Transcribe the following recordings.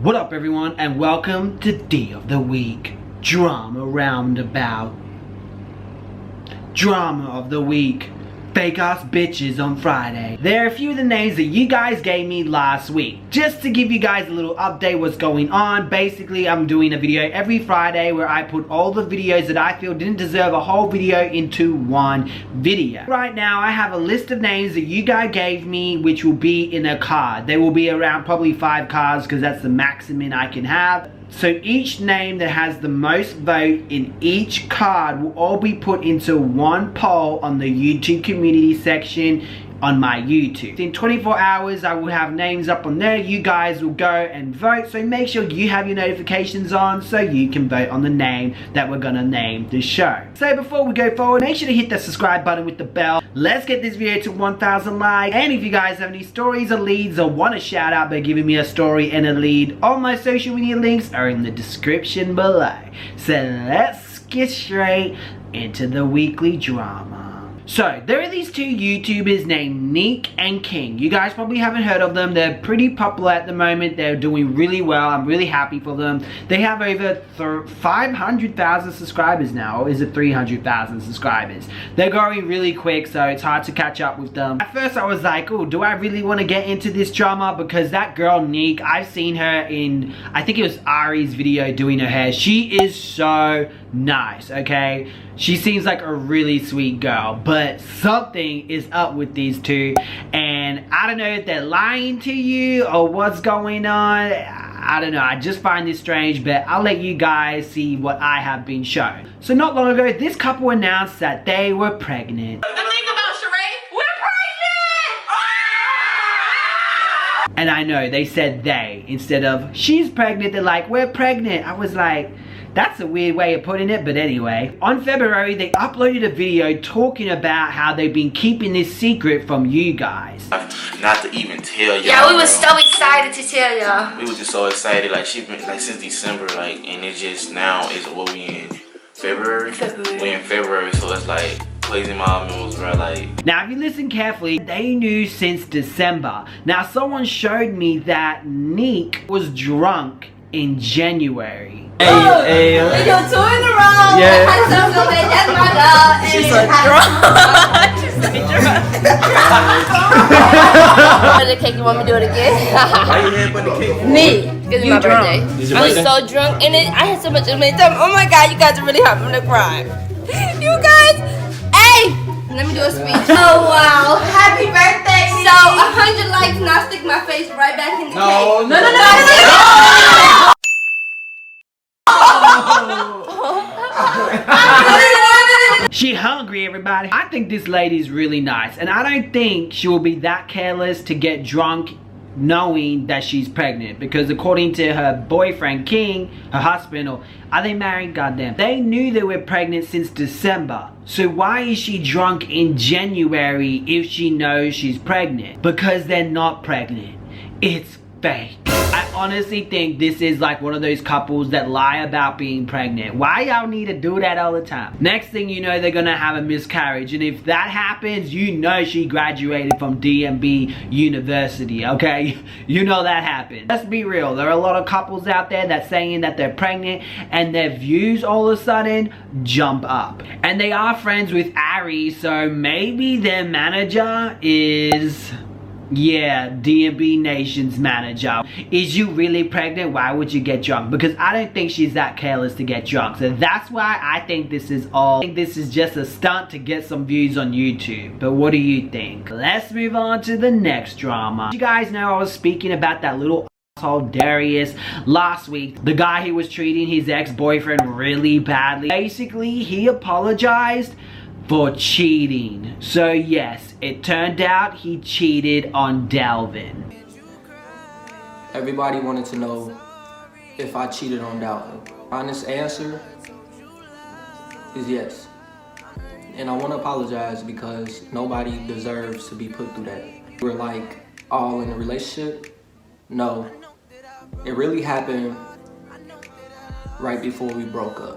What up everyone, and welcome to D of the Week. Drama roundabout. Drama of the week. Fake ass bitches on Friday. There are a few of the names that you guys gave me last week. Just to give you guys a little update what's going on. Basically, I'm doing a video every Friday where I put all the videos that I feel didn't deserve a whole video into one video. Right now, I have a list of names that you guys gave me, which will be in a card. They will be around probably 5 cards because that's the maximum I can have. So each name that has the most vote in each card will all be put into one poll on the YouTube community section on my YouTube. In 24 hours I will have names up on there. You guys will go and vote, so make sure you have your notifications on so you can vote on the name that we're gonna name the show. So before we go forward, make sure to hit the subscribe button with the bell. Let's get this video to 1,000 likes. And if you guys have any stories or leads or want a shout out by giving me a story and a lead, all my social media links are in the description below. So let's get straight into the weekly drama. So, there are these 2 YouTubers named Nique and King. You guys probably haven't heard of them. They're pretty popular at the moment. They're doing really well. I'm really happy for them. They have over 500,000 subscribers now. Or is it 300,000 subscribers? They're growing really quick, so it's hard to catch up with them. At first, I was like, oh, do I really want to get into this drama? Because that girl, Nique, I've seen her in, I think it was Ari's video doing her hair. She is so nice, okay? She seems like a really sweet girl, but something is up with these 2, and I don't know if they're lying to you or what's going on. I don't know, I just find this strange, but I'll let you guys see what I have been shown. So not long ago, this couple announced that they were pregnant. The thing about Sheree, we're pregnant! And I know, they said they instead of she's pregnant. They're like, we're pregnant. I was like, that's a weird way of putting it, but anyway. On February, they uploaded a video talking about how they've been keeping this secret from you guys. Not to even tell y'all. Yeah, we was so excited to tell y'all. We was just so excited, like she's been like since December, like, and it's just now is what we in February. We in February, so it's like crazy mom moves, bro. Like, now if you listen carefully, they knew since December. Now someone showed me that Nique was drunk in January. Hey, hey, We do 2 in a row. Yeah. That's my dog. She's so drunk. She's so drunk. The cake, you want me to do it again? Why you here for the cake? Me. Because it's my birthday. It's your I was birthday? so drunk and I had so much of my time. Oh my god, you guys are really having me to cry. You guys, hey! Let me do a speech. Oh wow. Happy birthday. So 100 likes and I'll stick my face right back in the cake. No. She hungry, everybody. I think this lady's really nice, and I don't think she will be that careless to get drunk knowing that she's pregnant, because according to her boyfriend King, her husband, or are they married? Goddamn, they knew they were pregnant since December. So why is she drunk in January if she knows she's pregnant? Because they're not pregnant. It's fake. I honestly think this is like one of those couples that lie about being pregnant. Why y'all need to do that all the time? Next thing you know, they're gonna have a miscarriage, and if that happens, you know she graduated from DMB University, okay? You know that happened. Let's be real, there are a lot of couples out there that's saying that they're pregnant and their views all of a sudden jump up. And they are friends with Ari, so maybe their manager is, yeah, DMB Nation's manager. Is you really pregnant? Why would you get drunk? Because I don't think she's that careless to get drunk. So that's why I think this is just a stunt to get some views on YouTube. But what do you think? Let's move on to the next drama. You guys know I was speaking about that little asshole Darius last week. The guy who was treating his ex-boyfriend really badly. Basically, he apologized for cheating. So yes, it turned out he cheated on Delvin. Everybody wanted to know if I cheated on Delvin. Honest answer is yes. And I want to apologize because nobody deserves to be put through that. We're like all in a relationship. No, it really happened right before we broke up.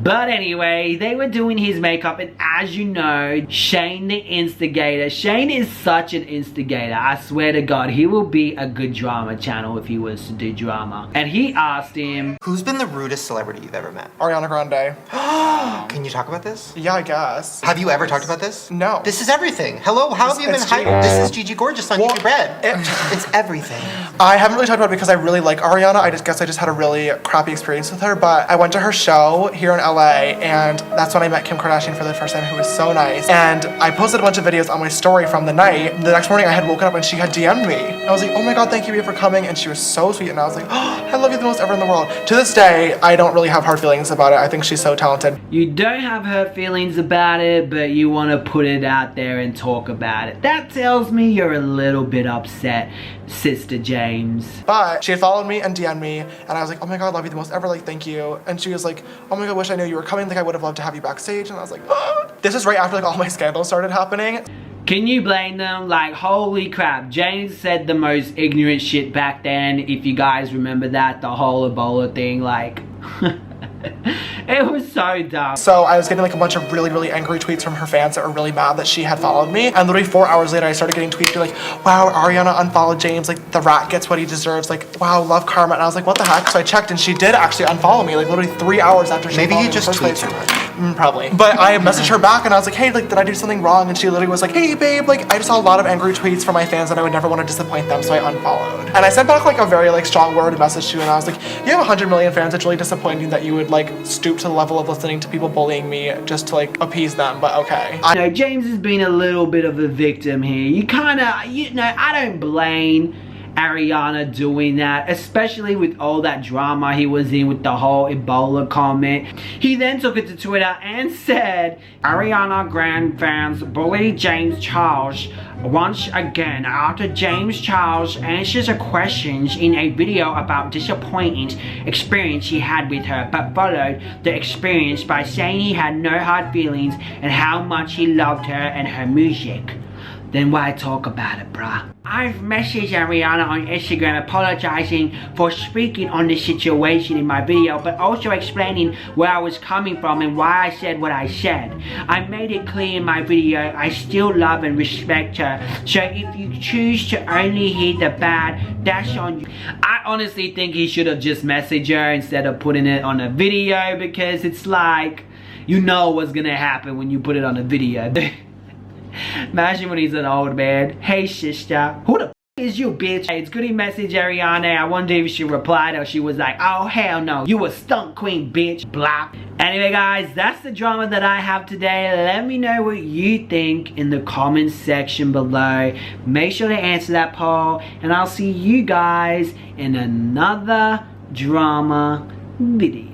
But anyway, they were doing his makeup, and as you know, Shane the instigator. Shane is such an instigator. I swear to God, he will be a good drama channel if he was to do drama. And he asked him, who's been the rudest celebrity you've ever met? Ariana Grande. Can you talk about this? Yeah, I guess. Have you ever talked about this? No. This is everything. Hello, how have you been It's hyped? This is Gigi Gorgeous on YouTube Red. It's everything. I haven't really talked about it because I really like Ariana. I guess I just had a really crappy experience with her, but I went to her show here in LA, and that's when I met Kim Kardashian for the first time, who was so nice. And I posted a bunch of videos on my story from the night. The next morning I had woken up and she had DM'd me. I was like, oh my God, thank you for coming. And she was so sweet. And I was like, oh, I love you the most ever in the world. To this day, I don't really have hard feelings about it. I think she's so talented. you don't have hurt feelings about it, but you want to put it out there and talk about it. That tells me you're a little bit upset, Sister James. But she had followed me and DM'd me, and I was like, oh my God, love you the most ever, like, thank you. And she was like, oh my God, wish I knew you were coming, like, I would have loved to have you backstage. And I was like, oh. This is right after, like, all my scandals started happening. Can you blame them? Like, holy crap, James said the most ignorant shit back then, if you guys remember that, the whole Ebola thing, like, it was so dumb. So I was getting like a bunch of really, really angry tweets from her fans that were really mad that she had followed me. And literally 4 hours later, I started getting tweets being like, wow, Ariana unfollowed James. Like, the rat gets what he deserves. Like, wow, love karma. And I was like, what the heck? So I checked and she did actually unfollow me, like literally 3 hours after she Maybe followed you me just in the first tweet place. too much. Probably. But I messaged her back and I was like, hey, like, did I do something wrong? And she literally was like, hey, babe, like, I just saw a lot of angry tweets from my fans and I would never want to disappoint them, so I unfollowed. And I sent back like a very like strong word message to you, and I was like, you have 100 million fans. It's really disappointing that you would like stoop to the level of listening to people bullying me just to like appease them, but okay. You know, James has been a little bit of a victim here. You know, I don't blame Ariana doing that, especially with all that drama he was in with the whole Ebola comment. He then took it to Twitter and said, Ariana Grande fans bully James Charles once again after James Charles answers a questions in a video about disappointing experience he had with her, but followed the experience by saying he had no hard feelings and how much he loved her and her music. Then why talk about it, bruh? I've messaged Ariana on Instagram apologizing for speaking on this situation in my video, but also explaining where I was coming from and why I said what I said. I made it clear in my video I still love and respect her, so if you choose to only hear the bad, that's on you. I honestly think he should have just messaged her instead of putting it on a video, because it's like, you know what's gonna happen when you put it on a video. Imagine when he's an old man. Hey sister, who the f is you, bitch? Hey, it's good he messaged Ariana. I wonder if she replied or she was like, oh hell no, you a stunt queen, bitch. Blah. Anyway guys, that's the drama that I have today. Let me know what you think in the comments section below. Make sure to answer that poll, and I'll see you guys in another drama video.